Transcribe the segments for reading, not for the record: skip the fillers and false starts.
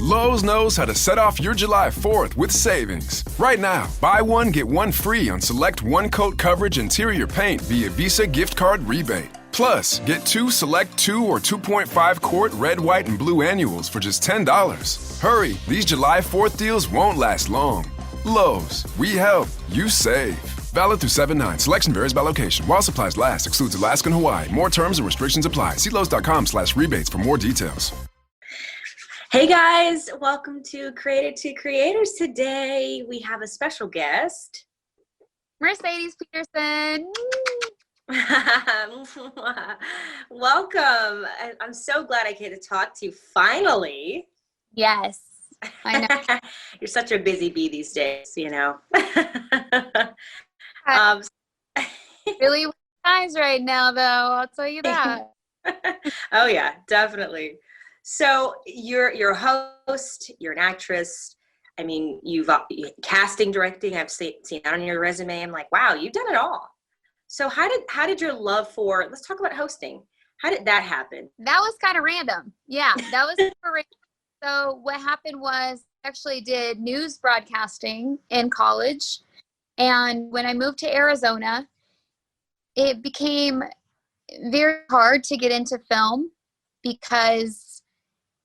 Lowe's knows how to set off your July 4th with savings. Right now, buy one, get one free on select one-coat coverage interior paint via Visa gift card rebate. Plus, get two select 2 or 2.5 quart red, white, and blue annuals for just $10. Hurry, these July 4th deals won't last long. Lowe's, we help, you save. Valid through 7/9. Selection varies by location. While supplies last, excludes Alaska and Hawaii. More terms and restrictions apply. See Lowe's.com/rebates for more details. Hey guys, welcome to Creator to Creators. Today we have a special guest, Mercedes Peterson. Welcome. I'm so glad I get to talk to you finally. Yes, I know. You're such a busy bee these days, you know. Really nice right now, though. I'll tell you that. Oh yeah, definitely. So you're a host, you're an actress. I mean, you've casting, directing. I've seen that on your resume. I'm like, wow, you've done it all. So how did your love for, let's talk about hosting. How did that happen? That was kind of random. Yeah, that was super random. So what happened was I actually did news broadcasting in college. And when I moved to Arizona, it became very hard to get into film because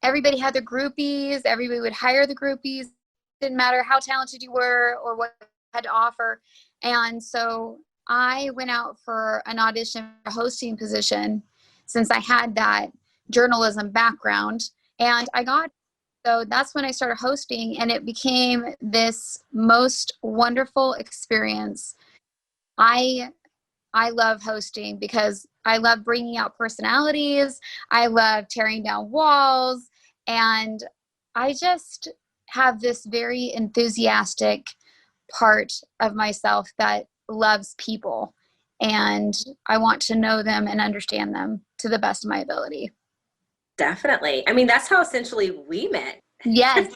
everybody had their groupies. Everybody would hire the groupies. Didn't matter how talented you were or what you had to offer. And so I went out for an audition for a hosting position since I had that journalism background. And I got, so that's when I started hosting, and it became this most wonderful experience. I love hosting because I love bringing out personalities. I love tearing down walls. And I just have this very enthusiastic part of myself that loves people. And I want to know them and understand them to the best of my ability. Definitely. I mean, that's how essentially we met. Yes.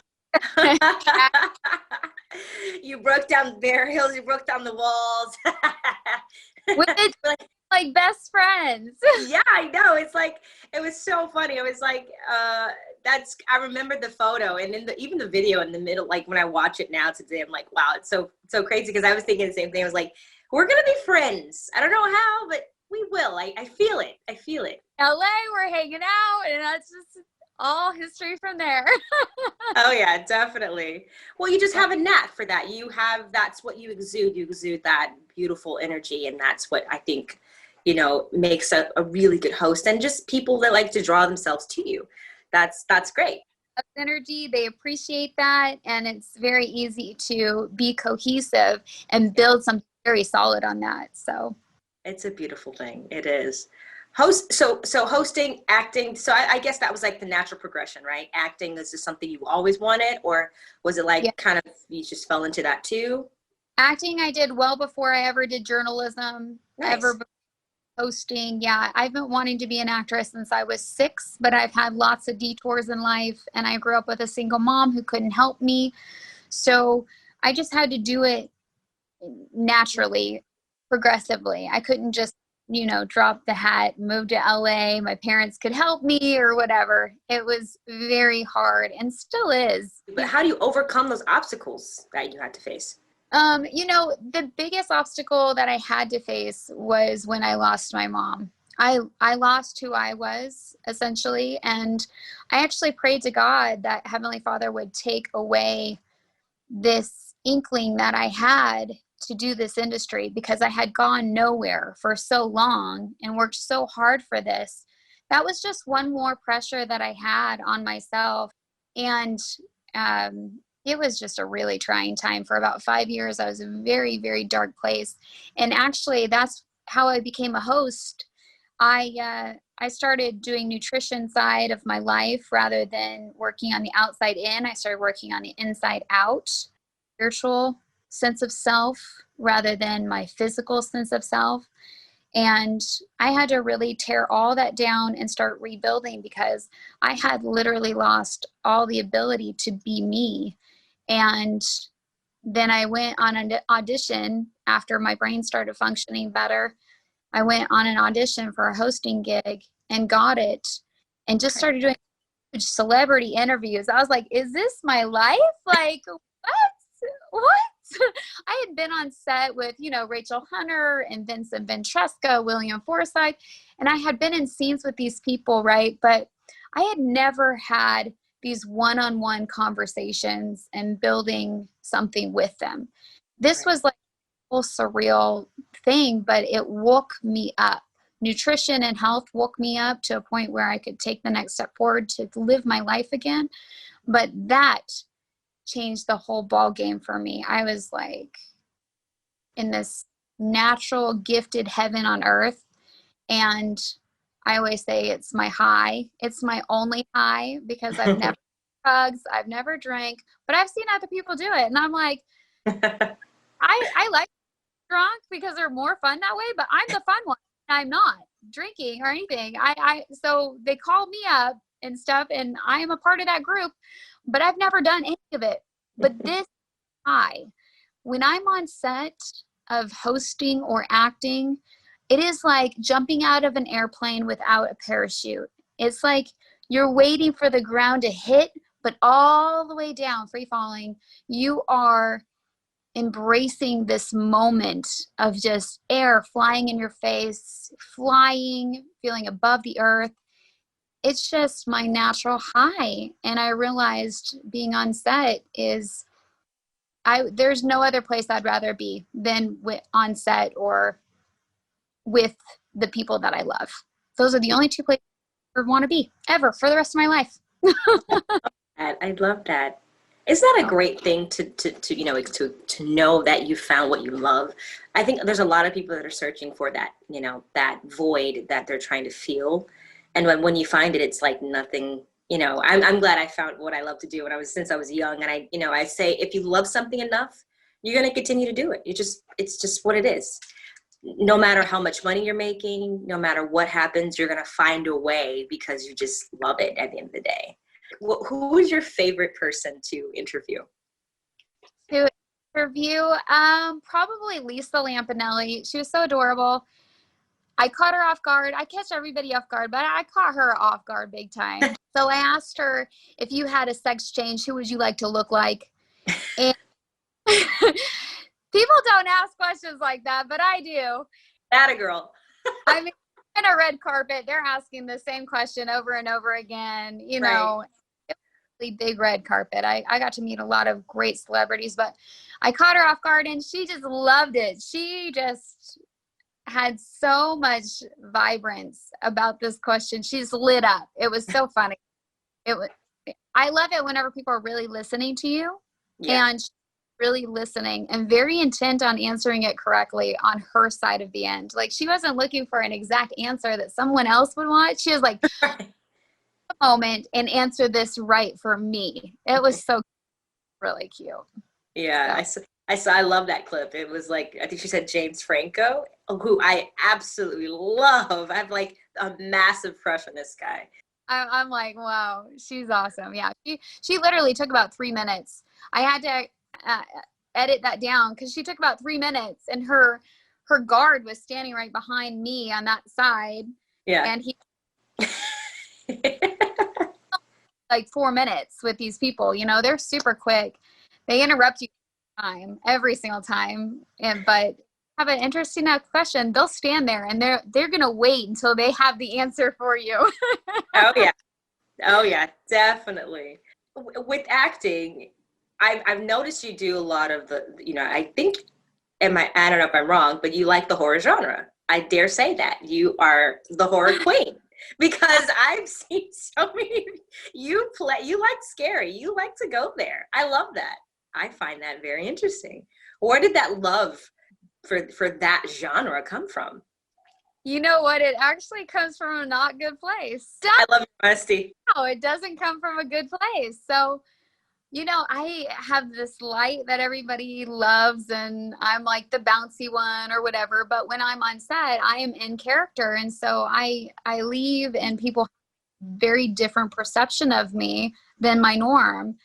You broke down bare hills, you broke down the walls. With like best friends. Yeah, I know. It's like, it was so funny. It was like, I remember the photo and then even the video in the middle, like when I watch it now today, I'm like, wow, it's so crazy. Cause I was thinking the same thing. I was like, we're going to be friends. I don't know how, but we will. I feel it. I feel it. LA, we're hanging out, and that's just all history from there. Oh yeah, definitely. Well, you just have a knack for that. That's what you exude. You exude that beautiful energy. And that's what I think, makes a really good host, and just people that like to draw themselves to you. That's great. Energy, they appreciate that. And it's very easy to be cohesive and build something very solid on that. So it's a beautiful thing. It is. So hosting, acting. So I guess that was like the natural progression, right? Acting is just something you always wanted, or was it like kind of, you just fell into that too? Acting, I did well before I ever did journalism. Nice. Hosting. Yeah. I've been wanting to be an actress since I was 6, but I've had lots of detours in life, and I grew up with a single mom who couldn't help me. So I just had to do it naturally, progressively. I couldn't just, drop the hat, move to LA. My parents could help me or whatever. It was very hard and still is. But how do you overcome those obstacles that you had to face? The biggest obstacle that I had to face was when I lost my mom. I lost who I was, essentially. And I actually prayed to God that Heavenly Father would take away this inkling that I had to do this industry, because I had gone nowhere for so long and worked so hard for this. That was just one more pressure that I had on myself. And it was just a really trying time. For about 5 years, I was in a very, very dark place. And actually, that's how I became a host. I started doing nutrition side of my life rather than working on the outside in. I started working on the inside out, spiritual sense of self rather than my physical sense of self. And I had to really tear all that down and start rebuilding, because I had literally lost all the ability to be me. And then I went on an audition after my brain started functioning better. I went on an audition for a hosting gig and got it, and just started doing celebrity interviews. I was like, is this my life? Like, what? I had been on set with, Rachel Hunter and Vincent Ventresca, William Forsythe, and I had been in scenes with these people, right? But I had never had these one-on-one conversations and building something with them. This was like a whole surreal thing, but it woke me up. Nutrition and health woke me up to a point where I could take the next step forward to live my life again. But that changed the whole ball game for me. I was like in this natural gifted heaven on earth. And I always say it's my high. It's my only high because I've never drugs, I've never drank, but I've seen other people do it. And I'm like, I like drunk because they're more fun that way, but I'm the fun one. I'm not drinking or anything. So they call me up and stuff, and I am a part of that group, but I've never done any of it. But this high, when I'm on set of hosting or acting, it is like jumping out of an airplane without a parachute. It's like you're waiting for the ground to hit, but all the way down, free falling, you are embracing this moment of just air flying in your face, flying, feeling above the earth. It's just my natural high. And I realized being on set is, there's no other place I'd rather be than on set or with the people that I love. Those are the only two places I want to be ever for the rest of my life. I love that. Isn't that a great thing to know that you found what you love? I think there's a lot of people that are searching for that, that void that they're trying to feel. And when you find it, it's like nothing, I'm glad I found what I love to do since I was young. And I say, if you love something enough, you're going to continue to do it. It's just what it is. No matter how much money you're making, no matter what happens, you're going to find a way because you just love it at the end of the day. Who is your favorite person to interview? Probably Lisa Lampanelli. She was so adorable. I caught her off guard. I catch everybody off guard, but I caught her off guard big time. So I asked her, if you had a sex change, who would you like to look like? And people don't ask questions like that, but I do. That a girl. I mean, in a red carpet, they're asking the same question over and over again. It was a really big red carpet. I got to meet a lot of great celebrities, but I caught her off guard and she just loved it. She just had so much vibrance about this question. She's lit up. It was so funny. I love it whenever people are really listening to you and really listening and very intent on answering it correctly on her side of the end. Like she wasn't looking for an exact answer that someone else would want. She was like, a moment and answer this right for me. It was so really cute. Yeah, so. I love that clip. It was like, I think she said James Franco, who I absolutely love. I have like a massive crush on this guy. I'm like, wow, she's awesome. Yeah, she literally took about 3 minutes. I had to edit that down because she took about 3 minutes, and her guard was standing right behind me on that side. Yeah, and he like 4 minutes with these people. They're super quick. They interrupt you every single time, but have an interesting question, they'll stand there and they're gonna wait until they have the answer for you. Oh yeah, definitely. With acting, I've noticed you do a lot of the, I think, I don't know if I'm wrong, but you like the horror genre. I dare say that you are the horror queen. Because I've seen so many, you like scary, you like to go there. I love that. I find that very interesting. Where did that love for that genre come from? You know what? It actually comes from a not good place. I love your honesty. No, it doesn't come from a good place. So, I have this light that everybody loves, and I'm like the bouncy one or whatever. But when I'm on set, I am in character. And so I leave, and people have a very different perception of me than my norm.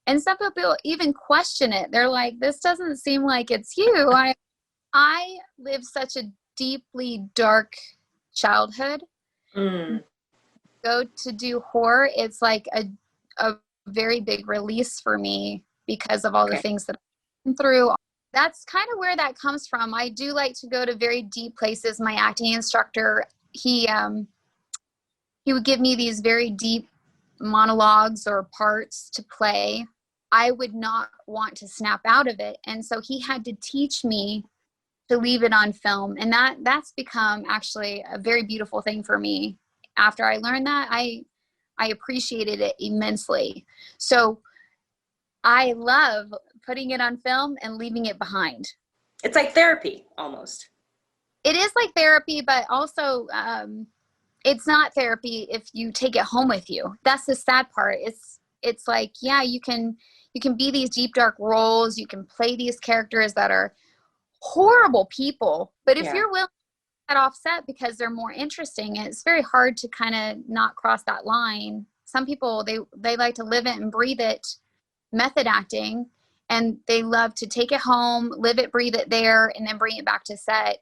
And some people even question it. They're like, this doesn't seem like it's you. I lived such a deeply dark childhood go to do horror, it's like a very big release for me because of all the things that I've been through. That's kind of where that comes from. I do like to go to very deep places. My acting instructor, he would give me these very deep monologues or parts to play. I would not want to snap out of it. And so he had to teach me to leave it on film. And that's become actually a very beautiful thing for me. After I learned that, I appreciated it immensely. So I love putting it on film and leaving it behind. It's like therapy almost. It is like therapy, but also it's not therapy if you take it home with you. That's the sad part. It's like, yeah, you can be these deep, dark roles. You can play these characters that are horrible people. But if you're willing to get offset because they're more interesting, it's very hard to kind of not cross that line. Some people, they like to live it and breathe it, method acting, and they love to take it home, live it, breathe it there, and then bring it back to set.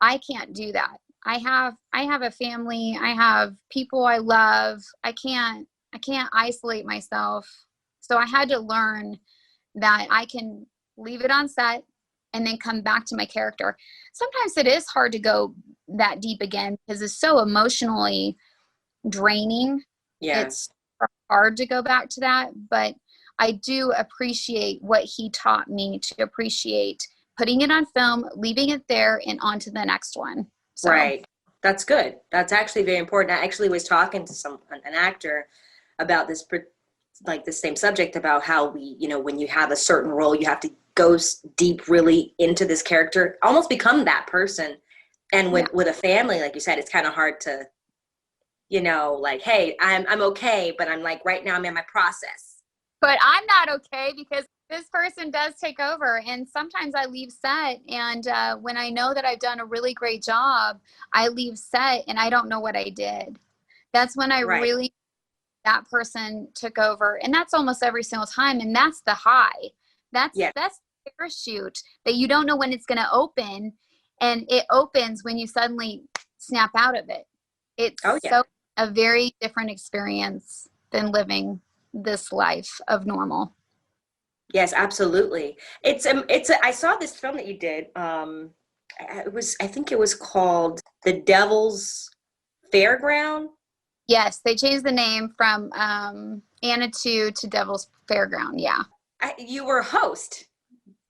I can't do that. I have a family. I have people I love. I can't isolate myself. So I had to learn that I can leave it on set and then come back to my character. Sometimes it is hard to go that deep again because it's so emotionally draining. Yeah. It's hard to go back to that, but I do appreciate what he taught me to appreciate putting it on film, leaving it there, and on to the next one. So. Right. That's good. That's actually very important. I actually was talking to an actor about this, like the same subject, about how we, when you have a certain role, you have to go deep really into this character, almost become that person. And with a family, like you said, it's kind of hard to, like, hey, I'm okay, but I'm like, right now I'm in my process. But I'm not okay because this person does take over. And sometimes I leave set. And when I know that I've done a really great job, I leave set and I don't know what I did. That's when I really, that person took over. And that's almost every single time. And that's the high. That's the parachute that you don't know when it's going to open. And it opens when you suddenly snap out of it. It's so a very different experience than living this life of normal. Yes, absolutely. I saw this film that you did. I think it was called The Devil's Fairground. Yes, they changed the name from Anna 2 to Devil's Fairground. Yeah. You were a host.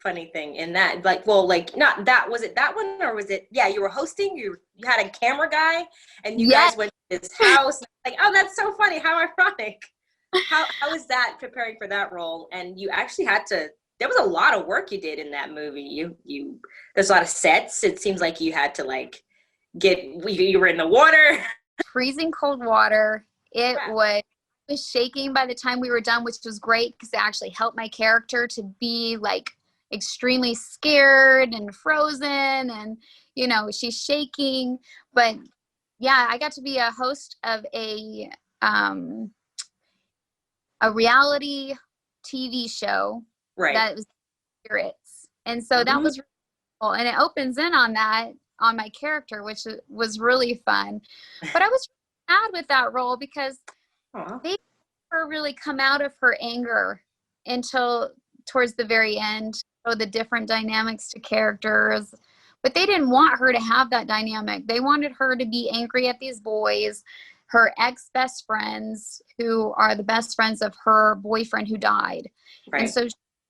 Funny thing in that, not that, was it that one or was it? Yeah, you were hosting. You had a camera guy, and you guys went to his house. Like, oh, that's so funny. How ironic. How was that preparing for that role? And you actually had to. There was a lot of work you did in that movie. There's a lot of sets. It seems like you had to you were in the water. Freezing cold water. It was shaking by the time we were done, which was great because it actually helped my character to be like extremely scared and frozen, and she's shaking. But yeah, I got to be a host of a reality TV show that was Spirits, and so that was really cool. And it opens in on that, on my character, which was really fun. But I was sad with that role because they never really come out of her anger until towards the very end. So the different dynamics to characters, but they didn't want her to have that dynamic. They wanted her to be angry at these boys, her ex-best friends, who are the best friends of her boyfriend who died. Right. And so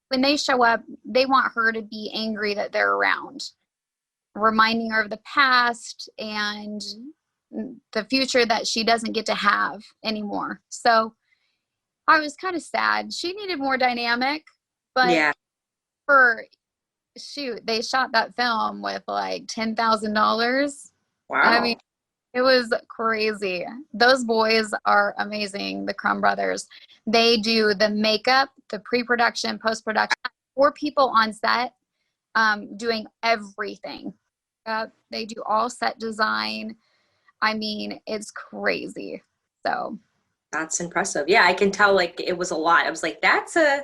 when they show up, they want her to be angry that they're around, reminding her of the past and the future that she doesn't get to have anymore. So I was kind of sad. She needed more dynamic, but they shot that film with like $10,000. Wow. I mean, it was crazy. Those boys are amazing, the Crumb Brothers. They do the makeup, the pre-production, post-production. 4 people on set doing everything. They do all set design. I mean, it's crazy. So that's impressive. Yeah, I can tell it was a lot. I was like, that's a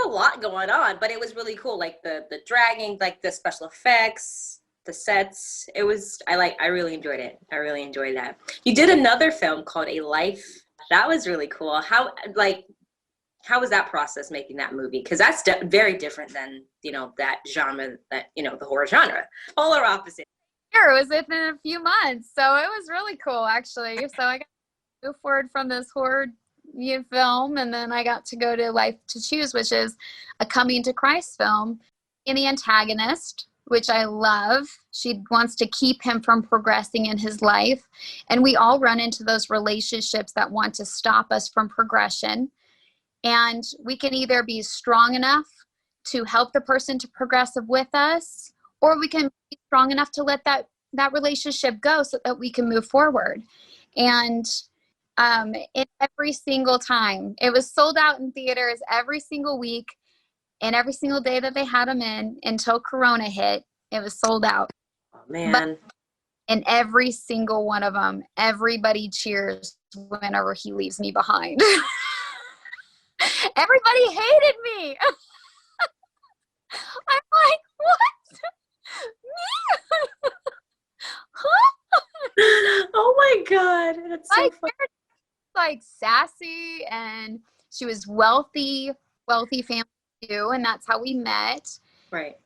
lot going on, but it was really cool. Like the dragging, like the special effects. the sets. I really enjoyed it. I really enjoyed that. You did another film called A Life. That was really cool. How was that process making that movie? Because that's very different than, that genre, the horror genre. Polar opposite. Sure, it was within a few months. So it was really cool, actually. So I got to move forward from this horror film, and then I got to go to Life to Choose, which is a coming to Christ film. And the antagonist, which I love, she wants to keep him from progressing in his life. And we all run into those relationships that want to stop us from progression. And we can either be strong enough to help the person to progress with us, or we can be strong enough to let that relationship go so that we can move forward. And every single time, it was sold out in theaters every single week, and every single day that they had them in until Corona hit, it was sold out. Oh, man. And every single one of them, everybody cheers whenever he leaves me behind. Everybody hated me. I'm like, what? Me? Huh? Oh my God. That's so funny. Like sassy, and she was wealthy family too, and that's how we met. Right.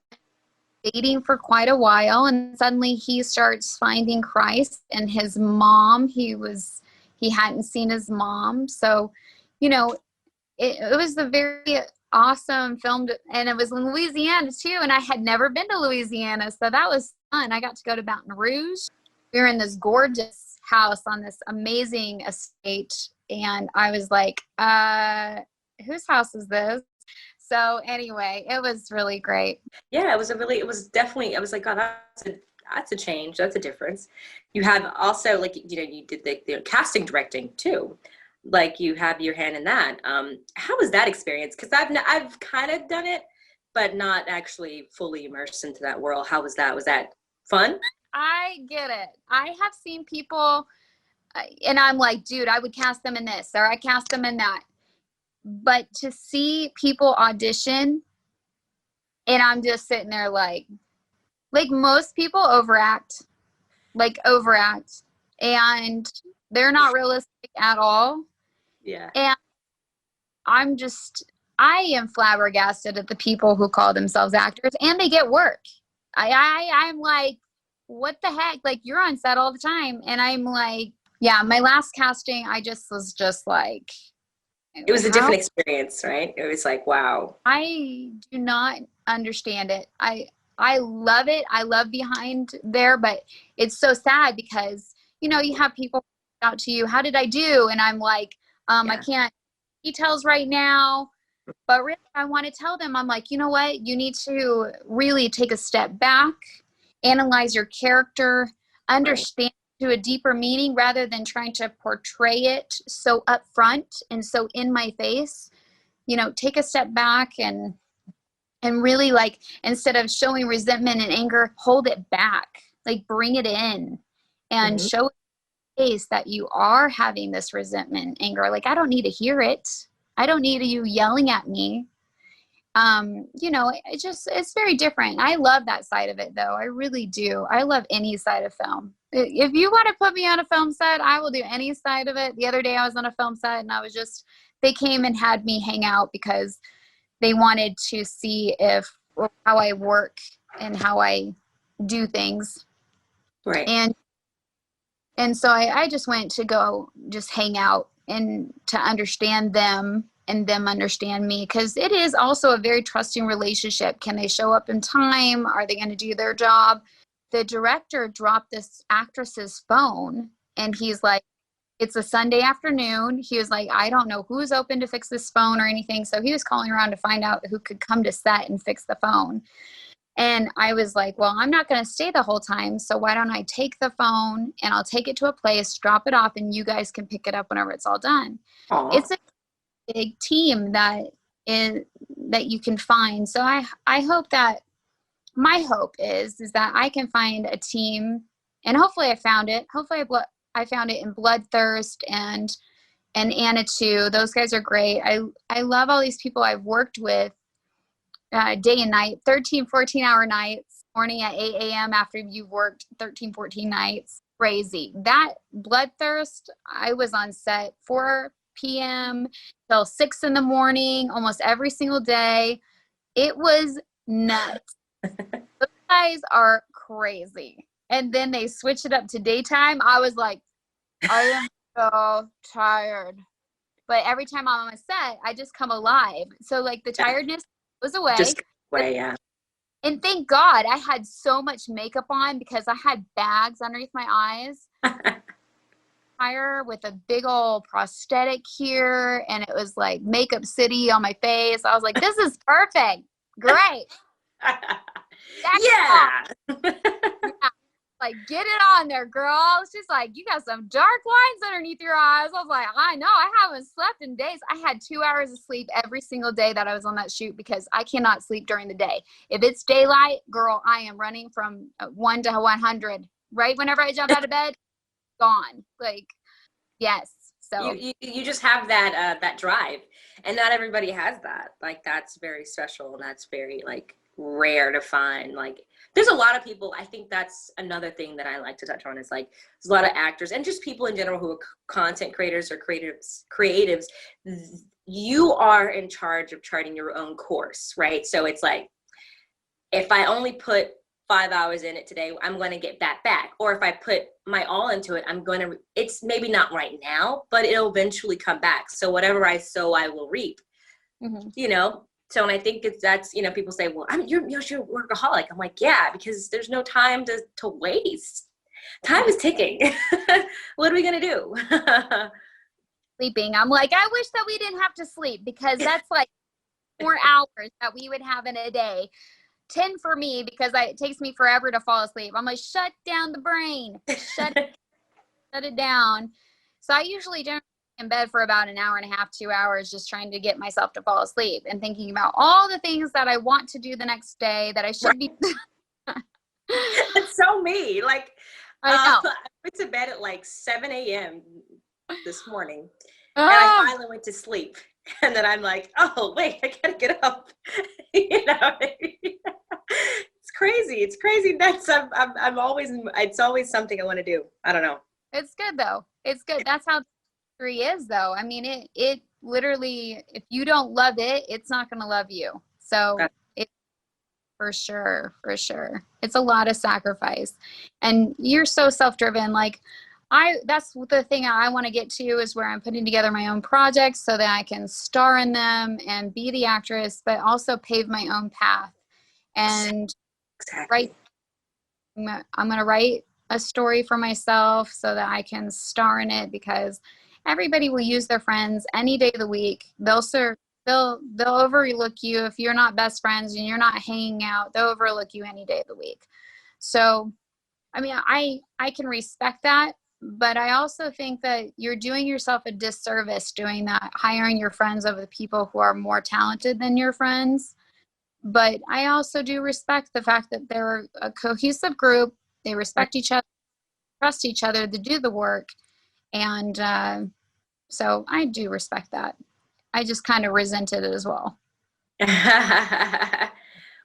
Dating for quite a while, and suddenly he starts finding Christ, and his mom, he hadn't seen his mom. So, it was a very awesome film, and it was in Louisiana too, and I had never been to Louisiana, so that was fun. I got to go to Baton Rouge. We were in this gorgeous house on this amazing estate, and I was like, whose house is this? So anyway, it was really great. Yeah, it was definitely, I was like, God, that's a change. That's a difference. You have also, like, you did the casting directing too. Like, you have your hand in that. How was that experience? Because I've kind of done it, but not actually fully immersed into that world. How was that? Was that fun? I get it. I have seen people, and I'm like, dude, I would cast them in this, or I cast them in that. But to see people audition, and I'm just sitting there like most people overact, and they're not realistic at all. Yeah. And I am flabbergasted at the people who call themselves actors, and they get work. I'm like, what the heck? Like, you're on set all the time. And I'm like, yeah, my last casting, I was just like, it was a different experience, right? It was like, wow. I do not understand it. I love it. I love behind there, but it's so sad because, you have people out to you, how did I do? And I'm like, I can't details right now, but really I want to tell them, I'm like, you know what? You need to really take a step back, analyze your character, understand to a deeper meaning rather than trying to portray it so upfront and so in my face. Take a step back and really, like, instead of showing resentment and anger, hold it back, like bring it in and show face that you are having this resentment and anger. Like, I don't need to hear it. I don't need you yelling at me. It's very different. I love that side of it, though. I really do. I love any side of film. If you want to put me on a film set, I will do any side of it. The other day I was on a film set, and they came and had me hang out because they wanted to see how I work and how I do things. Right. And so I just went to go just hang out and to understand them and them understand me, because it is also a very trusting relationship. Can they show up in time? Are they going to do their job? The director dropped this actress's phone, and he's like, it's a Sunday afternoon. He was like, I don't know who's open to fix this phone or anything. So he was calling around to find out who could come to set and fix the phone. And I was like, well, I'm not going to stay the whole time. So why don't I take the phone and I'll take it to a place, drop it off, and you guys can pick it up whenever it's all done. Aww. It's a big team that you can find. So I hope that my hope is that I can find a team, and hopefully I found it. Hopefully I found it in Bloodthirst and Anna too. Those guys are great. I love all these people I've worked with day and night, 13, 14-hour nights, morning at 8 a.m. after you've worked 13, 14 nights. Crazy. That bloodthirst, I was on set 4 p.m. till 6 in the morning, almost every single day. It was nuts. Those guys are crazy. And then they switch it up to daytime. I was like, I am so tired. But every time I'm on a set, I just come alive. So like the tiredness goes away. Just away, yeah. And thank God I had so much makeup on because I had bags underneath my eyes. Higher with a big old prosthetic here, and it was like makeup city on my face. I was like, this is perfect. Great. Yeah. Like, get it on there, girl. It's just like, you got some dark lines underneath your eyes. I was like, I know, I haven't slept in days. I had 2 hours of sleep every single day that I was on that shoot because I cannot sleep during the day. If it's daylight, girl, I am running from 1 to 100. Right whenever I jump out of bed, gone. Like, yes. So you just have that drive, and not everybody has that. Like, that's very special, and that's very like rare to find. Like, there's a lot of people. I think that's another thing that I like to touch on is like there's a lot of actors and just people in general who are content creators or creatives. You are in charge of charting your own course, right? So it's like, if I only put 5 hours in it today, I'm going to get that back. Or if I put my all into it, it's maybe not right now, but it'll eventually come back. So whatever I sow, I will reap, you know? So, and I think that's, you know, people say, well, you're a workaholic. I'm like, yeah, because there's no time to waste. Time is ticking. What are we going to do? Sleeping. I'm like, I wish that we didn't have to sleep because that's like 4 hours that we would have in a day. 10 for me because it takes me forever to fall asleep. I'm like, shut down the brain. Shut it down. So I usually don't in bed for about an hour and a half, 2 hours, just trying to get myself to fall asleep and thinking about all the things that I want to do the next day that I should be. It's so me. Like, I know. I went to bed at like 7 a.m. this morning, and I finally went to sleep. And then I'm like, oh, wait, I gotta get up. You know, it's crazy. It's crazy. I'm always, it's always something I want to do. I don't know. It's good though. It's good. That's how three is though. I mean, it literally, if you don't love it, it's not going to love you. So it for sure. It's a lot of sacrifice, and you're so self-driven. Like that's the thing I want to get to is where I'm putting together my own projects so that I can star in them and be the actress, but also pave my own path. And exactly. I'm going to write a story for myself so that I can star in it, because everybody will use their friends any day of the week. They'll overlook you if you're not best friends and you're not hanging out. They'll overlook you any day of the week. So, I mean, I can respect that, but I also think that you're doing yourself a disservice doing that, hiring your friends over the people who are more talented than your friends. But I also do respect the fact that they're a cohesive group. They respect each other, trust each other to do the work. And so I do respect that. I just kind of resented it as well.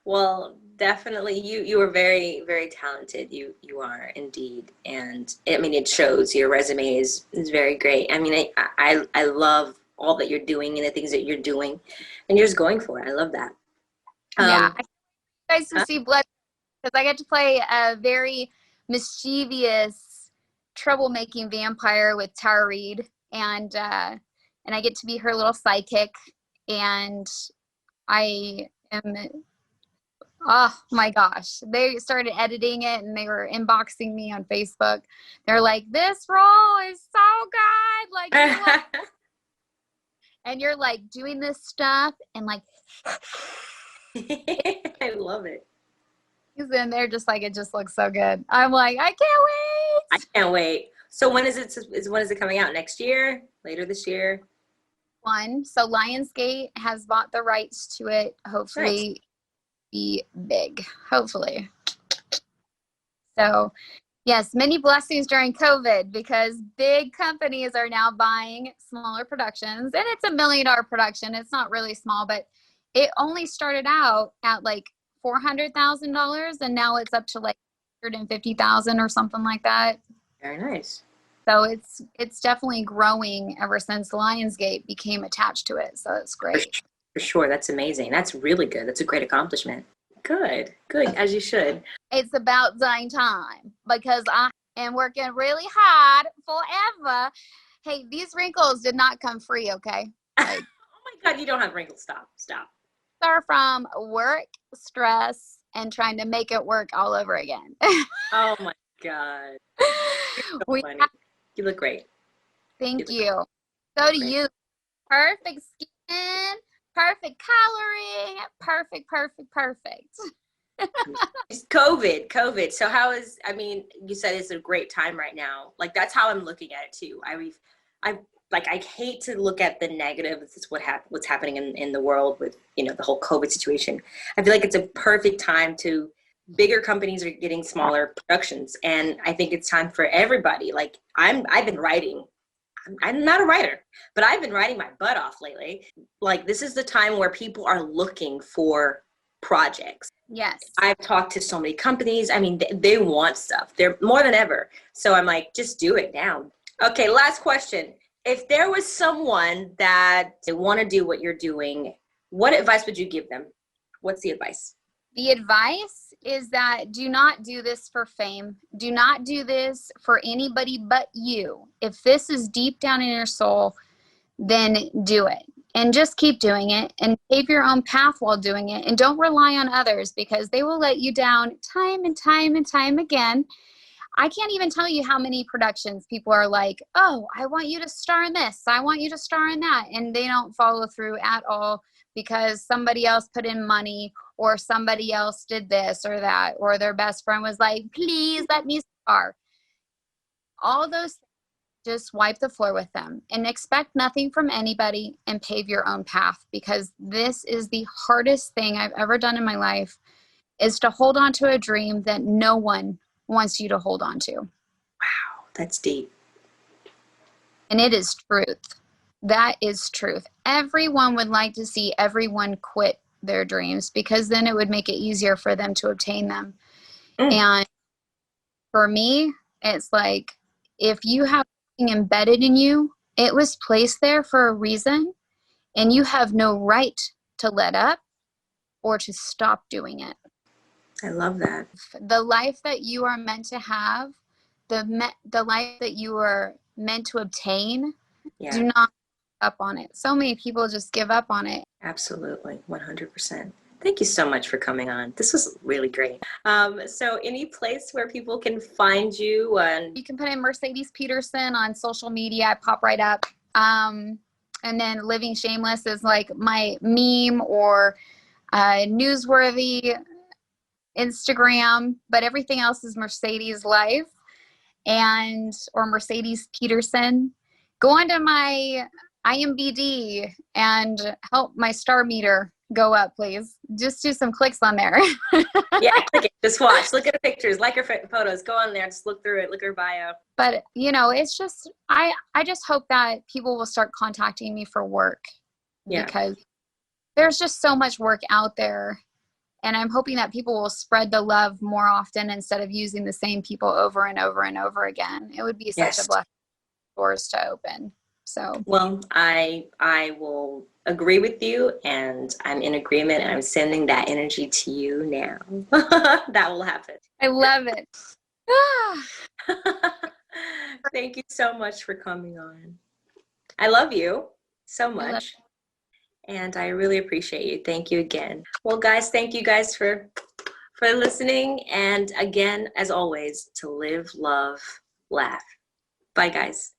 Well, definitely you are very, very talented. You are indeed. And I mean, it shows. Your resume is very great. I mean, I love all that you're doing and the things that you're doing, and you're just going for it. I love that. Yeah. I guys to see Blood, because I get to play a very mischievous, troublemaking vampire with Tara Reid, and I get to be her little sidekick, and I am, oh my gosh, they started editing it and they were inboxing me on Facebook. They're like, this role is so good, like, and you're like doing this stuff and like I love it. And they're just like, it just looks so good. I'm like, I can't wait. I can't wait. So when is it coming out? Next year? Later this year? So Lionsgate has bought the rights to it. Hopefully be big. Hopefully. So yes, many blessings during COVID, because big companies are now buying smaller productions, and it's $1 million production. It's not really small, but it only started out at like $400,000, and now it's up to like 150,000 or something like that. Very nice. So it's definitely growing ever since Lionsgate became attached to it. So it's great. For sure. That's amazing. That's really good. That's a great accomplishment. Good, as you should. It's about dang time because I am working really hard forever. Hey, these wrinkles did not come free, okay? Like, oh my God, you don't have wrinkles. Stop. They're from work, stress, and trying to make it work all over again. Oh my God. So funny. You look great. Thank you. So do you. Perfect skin, perfect coloring, perfect. COVID. So you said it's a great time right now. Like, that's how I'm looking at it too. I hate to look at the negative. This is what's happening in the world with, the whole COVID situation. I feel like it's a perfect time to, bigger companies are getting smaller productions. And I think it's time for everybody. Like, I've been writing. I'm not a writer, but I've been writing my butt off lately. Like, this is the time where people are looking for projects. Yes. I've talked to so many companies. I mean, they want stuff. They're more than ever. So I'm like, just do it now. Okay, last question. If there was someone that they want to do what you're doing, what advice would you give them? What's the advice? The advice is that do not do this for fame. Do not do this for anybody but you. If this is deep down in your soul, then do it. And just keep doing it and pave your own path while doing it. And don't rely on others because they will let you down time and time again. I can't even tell you how many productions people are like, oh, I want you to star in this. I want you to star in that. And they don't follow through at all because somebody else put in money or somebody else did this or that, or their best friend was like, please let me star. All those things, just wipe the floor with them and expect nothing from anybody and pave your own path, because this is the hardest thing I've ever done in my life, is to hold on to a dream that no one wants you to hold on to. Wow, that's deep. And it is truth. That is truth. Everyone would like to see everyone quit their dreams because then it would make it easier for them to obtain them. And for me, it's like, if you have something embedded in you, it was placed there for a reason, and you have no right to let up or to stop doing it. I love that. The life that you are meant to have, the life that you are meant to obtain, do not give up on it. So many people just give up on it. Absolutely, 100%. Thank you so much for coming on. This was really great. So any place where people can find you? And you can put in Mercedes Peterson on social media. I pop right up. And then Living Shameless is like my meme or newsworthy Instagram, but everything else is Mercedes Life or Mercedes Peterson. Go onto my IMDb and help my star meter go up, please. Just do some clicks on there. Yeah, click it. Just watch. Look at the pictures. Like her photos. Go on there. Just look through it. Look at her bio. But, it's just, I just hope that people will start contacting me for work. Yeah. Because there's just so much work out there. And I'm hoping that people will spread the love more often instead of using the same people over and over and over again. It would be such a blessing for doors to open. So, well, I will agree with you, and I'm in agreement, and I'm sending that energy to you now. That will happen. I love it. Thank you so much for coming on. I love you so much. And I really appreciate you. Thank you again. Well, guys, thank you guys for listening. And again, as always, to live, love, laugh. Bye, guys.